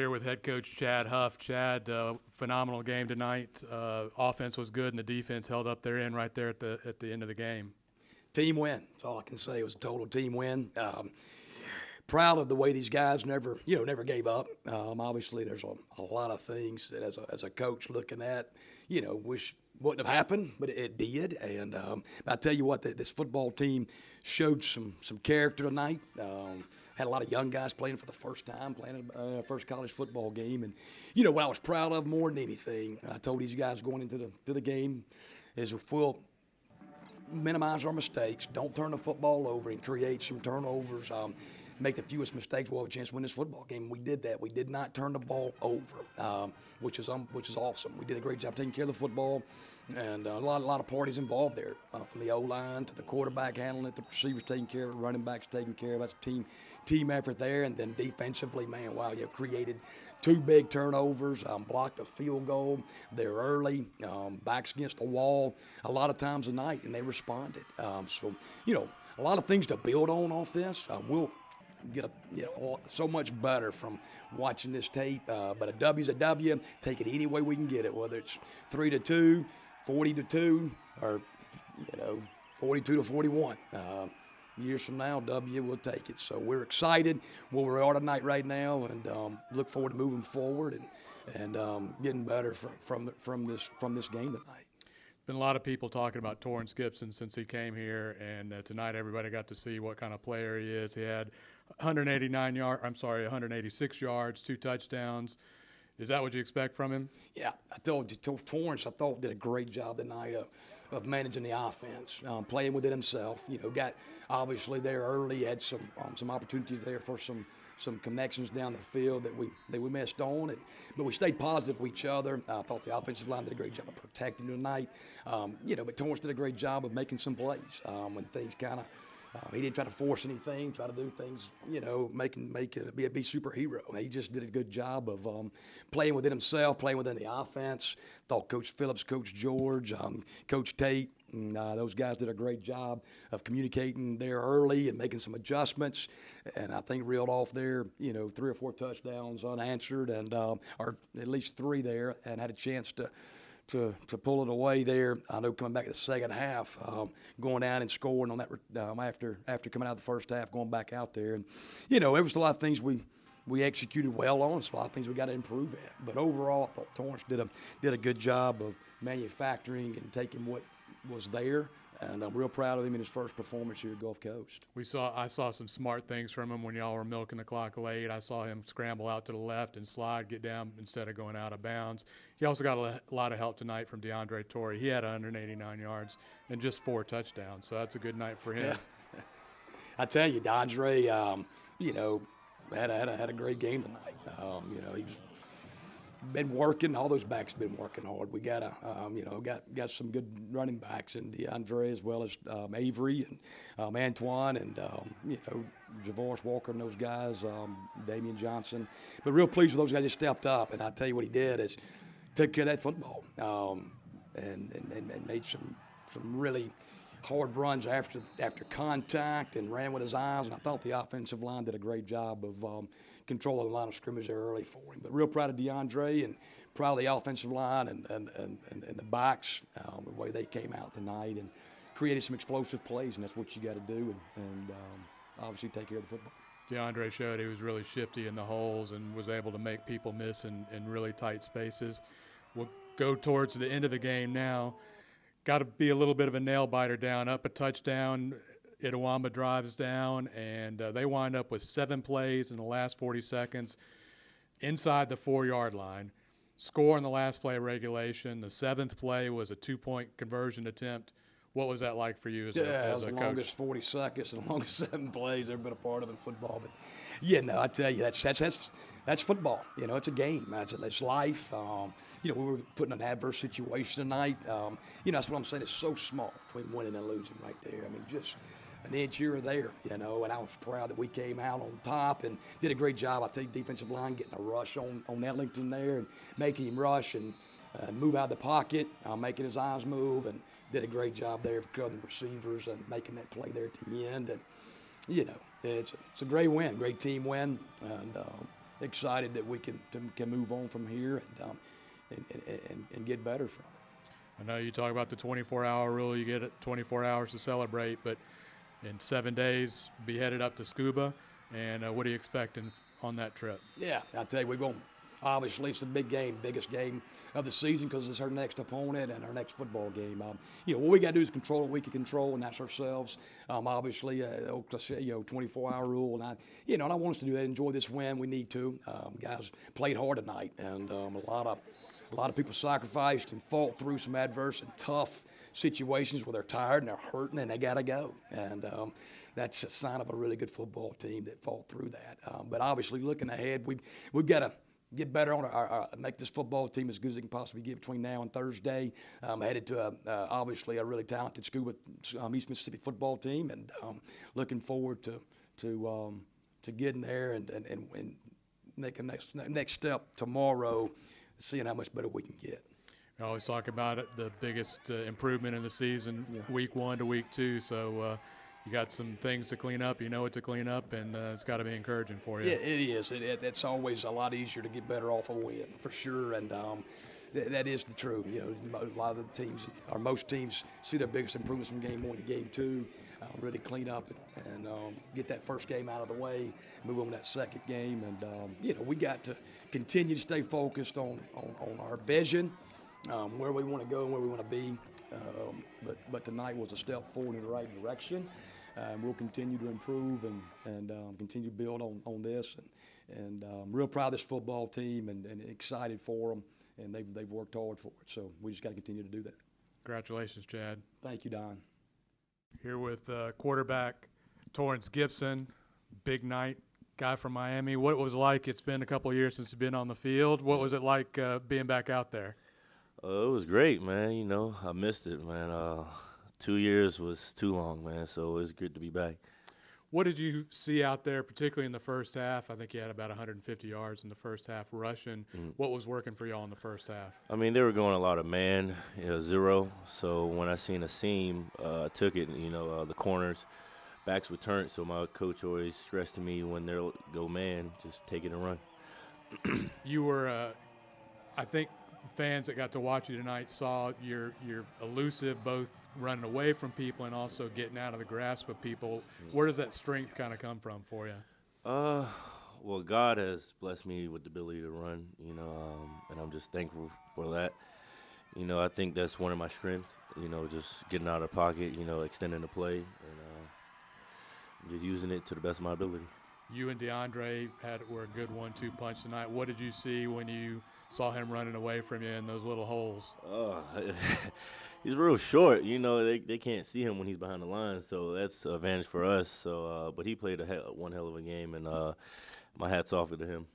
here with head coach Chad Huff. Chad, phenomenal game tonight. Offense was good, and the defense held up their end right there at the end of the game. Team win. That's all I can say. It was a total team win. Proud of the way these guys never gave up. Obviously, there's a lot of things that as a coach looking at, wish wouldn't have happened, but it did. And I tell you what, this football team showed some character tonight. Had a lot of young guys playing for the first time, playing a first college football game. And, what I was proud of more than anything, I told these guys going into the game, is we'll minimize our mistakes, don't turn the football over and create some turnovers, make the fewest mistakes, we'll have a chance to win this football game. We did that. We did not turn the ball over, which is awesome. We did a great job taking care of the football, and a lot of parties involved there, from the O-line to the quarterback handling it, the receivers taking care of it, running backs taking care of it. That's a team effort there. And then defensively, man, wow, you created 2 big turnovers, blocked a field goal. They're early, backs against the wall a lot of times a night, and they responded. So, a lot of things to build on off this. We'll get so much better from watching this tape. But a W's a W. Take it any way we can get it, whether it's 3-2, 40-2, or 42-41. Years from now, W will take it. So we're excited where we are tonight right now, and look forward to moving forward and getting better from this game tonight. Been a lot of people talking about Torrance Gibson since he came here, and tonight everybody got to see what kind of player he is. He had 186 yards, 2 touchdowns. Is that what you expect from him? Yeah, I told Torrance, I thought did a great job tonight of managing the offense, playing with it himself. Got obviously there early, had some opportunities there for some connections down the field that we missed on, but we stayed positive with each other. I thought the offensive line did a great job of protecting tonight. But Torrance did a great job of making some plays when things kind of. He didn't try to force anything, try to do things, make it be superhero. He just did a good job of playing within himself, playing within the offense. Thought Coach Phillips, Coach George, Coach Tate, and those guys did a great job of communicating there early and making some adjustments. And I think reeled off there, 3 or 4 touchdowns unanswered, and or at least 3 there, and had a chance to pull it away there. I know coming back to the second half, going down and scoring on that after coming out of the first half, going back out there. And, there was a lot of things we executed well on, so a lot of things we got to improve at. But overall, I thought Torrance did a good job of manufacturing and taking what was there. And I'm real proud of him in his first performance here at Gulf Coast. I saw some smart things from him when y'all were milking the clock late. I saw him scramble out to the left and slide, get down instead of going out of bounds. He also got a lot of help tonight from Deandre Torrey. He had 189 yards and just 4 touchdowns, so that's a good night for him. Yeah. I tell you, Deandre, had a great game tonight. He's been working. All those backs have been working hard. We got got some good running backs in Deandre, as well as Avery and Antoine and Javoris Walker and those guys, Damian Johnson. But real pleased with those guys that stepped up. And I tell you what he did is took care of that football and made some really hard runs after contact and ran with his eyes. And I thought the offensive line did a great job of controlling the line of scrimmage there early for him. But real proud of Deandre and proud of the offensive line and the backs, the way they came out tonight and created some explosive plays. And that's what you got to do and obviously take care of the football. Deandre showed he was really shifty in the holes and was able to make people miss in really tight spaces. We'll go towards the end of the game now. Got to be a little bit of a nail-biter down, up a touchdown. Itawamba drives down, and they wind up with 7 plays in the last 40 seconds inside the 4-yard line. Score in the last play of regulation. The 7th play was a 2-point conversion attempt. What was that like for you as a coach? The longest 40 seconds and the longest 7 plays I've ever been a part of in football. But, I tell you, that's football. It's a game. That's life. We were put in an adverse situation tonight. That's what I'm saying. It's so small between winning and losing right there. I mean, just an inch here or there, and I was proud that we came out on top and did a great job. I think defensive line getting a rush on Ellington there and making him rush and move out of the pocket, making his eyes move, and did a great job there for covering the receivers and making that play there at the end. And, it's a great win, great team win, and excited that we can move on from here and get better from it. I know you talk about the 24-hour rule. You get it 24 hours to celebrate, but in 7 days, be headed up to Scuba. And what are you expecting on that trip? Yeah, I tell you, we're going. Obviously, it's the big game, biggest game of the season because it's our next opponent and our next football game. What we got to do is control what we can control, and that's ourselves. Obviously, 24-hour rule, and I want us to do that. Enjoy this win. We need to. Guys played hard tonight, and a lot of people sacrificed and fought through some adverse and tough situations where they're tired and they're hurting and they got to go. And that's a sign of a really good football team that fought through that. But obviously, looking ahead, we've got to get better on make this football team as good as it can possibly get between now and Thursday. Headed to obviously a really talented Scuba East Mississippi football team, and looking forward to getting there and making next step tomorrow, seeing how much better we can get. I always talk about it, the biggest improvement in the season, week 1 to week 2. So you got some things to clean up. You know what to clean up, and it's got to be encouraging for you. Yeah, it is. It's always a lot easier to get better off a win, for sure. And that is the truth. A lot of the teams, or most teams, see their biggest improvements from game 1 to game 2. Really clean up and get that first game out of the way, move on to that second game. And, we got to continue to stay focused on our vision, where we want to go and where we want to be. But tonight was a step forward in the right direction. We'll continue to improve and continue to build on this. And real proud of this football team and excited for them. And they've worked hard for it. So we just got to continue to do that. Congratulations, Chad. Thank you, Don. Here with quarterback Torrance Gibson, big night, guy from Miami. What was it like? It's been a couple of years since you've been on the field. What was it like being back out there? It was great, man. I missed it, man. 2 years was too long, man, so it was good to be back. What did you see out there, particularly in the first half? I think you had about 150 yards in the first half rushing. What was working for y'all in the first half? I mean, they were going a lot of man, zero. So when I seen a seam, I took it, the corners, backs would turn. So my coach always stressed to me when they go man, just take it and run. You were, I think, fans that got to watch you tonight saw you're elusive, both running away from people and also getting out of the grasp of people. Where does that strength kind of come from for you? Well, God has blessed me with the ability to run, and I'm just thankful for that. I think that's one of my strengths, just getting out of the pocket, extending the play, and just using it to the best of my ability. You and Deandre were a good 1-2 punch tonight. What did you see when you saw him running away from you in those little holes? He's real short. They can't see him when he's behind the line, so that's an advantage for us. So, but he played one hell of a game, and my hat's off to him.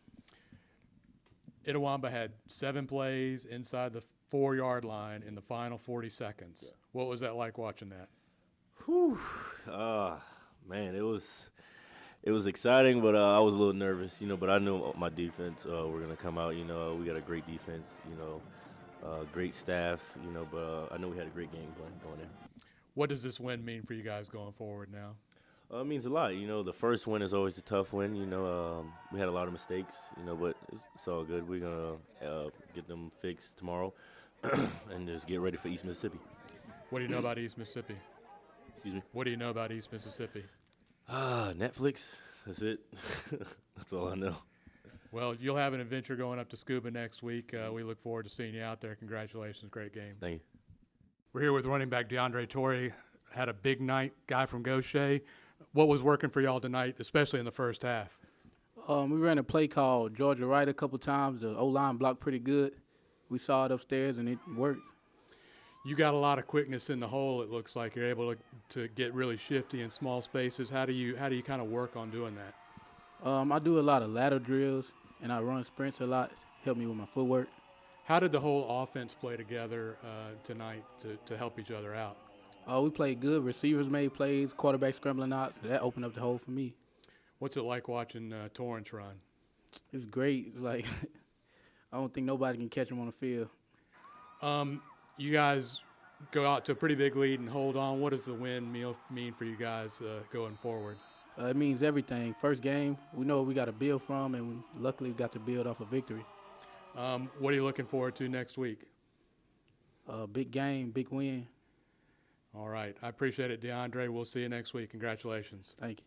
Itawamba had 7 plays inside the 4-yard line in the final 40 seconds. Yeah. What was that like watching that? Whew. Man, it was exciting, but I was a little nervous, but I knew my defense were going to come out. We got a great defense, great staff, but I know we had a great game plan going there. What does this win mean for you guys going forward now? It means a lot. The first win is always a tough win. We had a lot of mistakes, but it's all good. We're going to get them fixed tomorrow and just get ready for East Mississippi. What do you know about East Mississippi? Excuse me? What do you know about East Mississippi? Netflix. That's it. That's all I know. Well, you'll have an adventure going up to Scuba next week. We look forward to seeing you out there. Congratulations. Great game. Thank you. We're here with running back Deandre Torrey. Had a big night, guy from Gaucher. What was working for y'all tonight, especially in the first half? We ran a play called Georgia Right a couple times. The O-line blocked pretty good. We saw it upstairs, and it worked. You got a lot of quickness in the hole. It looks like you're able to get really shifty in small spaces. How do you kind of work on doing that? I do a lot of ladder drills, and I run sprints a lot. Help me with my footwork. How did the whole offense play together tonight to help each other out? We played good. Receivers made plays, quarterback scrambling out, so that opened up the hole for me. What's it like watching Torrance run? It's great. It's like I don't think nobody can catch him on the field. You guys go out to a pretty big lead and hold on. What does the win mean for you guys going forward? It means everything. First game, we know what we got to build from, and luckily we got to build off a victory. What are you looking forward to next week? Big game, big win. All right. I appreciate it, DeAndre. We'll see you next week. Congratulations. Thank you.